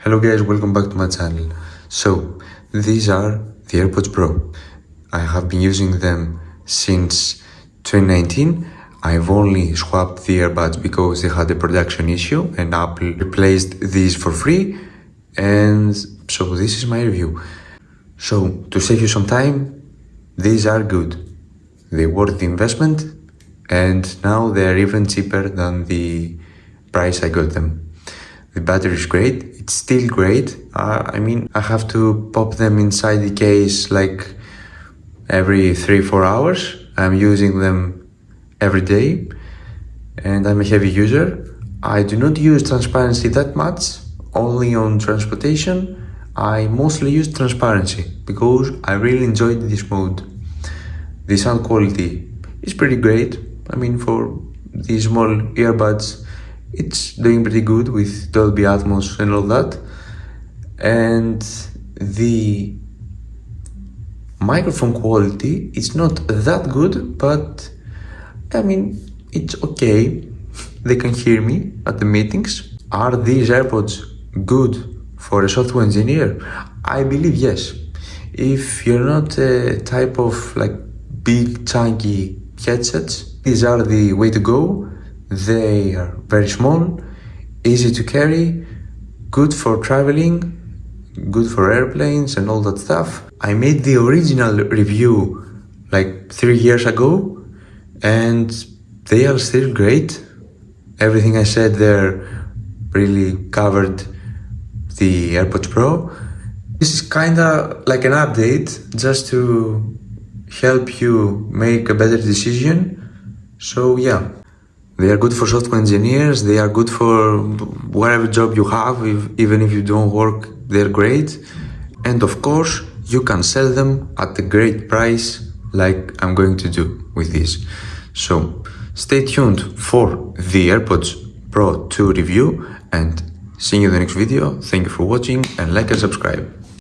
Hello guys, welcome back to my channel. So, these are the AirPods Pro. I have been using them since 2019. I've only swapped the earbuds because they had a production issue and Apple replaced these for free. And so this is my review. So, to save you some time, these are good. They worth the investment and now they're even cheaper than the price I got them. The battery is great, it's still great. I have to pop them inside the case like every 3-4 hours. I'm using them every day and I'm a heavy user. I do not use transparency that much, only on transportation. I mostly use transparency because I really enjoyed this mode. The sound quality is pretty great. For these small earbuds, it's doing pretty good with Dolby Atmos and all that. And the microphone quality is not that good, but it's okay. They can hear me at the meetings. Are these AirPods good for a software engineer? I believe yes. If you're not a type of big chunky headsets, these are the way to go. They are very small, easy to carry, good for traveling, good for airplanes and all that stuff. I made the original review 3 years ago and they are still great. Everything I said there really covered the AirPods Pro. This is kinda like an update just to help you make a better decision. So yeah, they are good for software engineers, they are good for whatever job you have, even if you don't work, they're great. And of course, you can sell them at a great price like I'm going to do with this. So stay tuned for the AirPods Pro 2 review and see you in the next video. Thank you for watching and like and subscribe.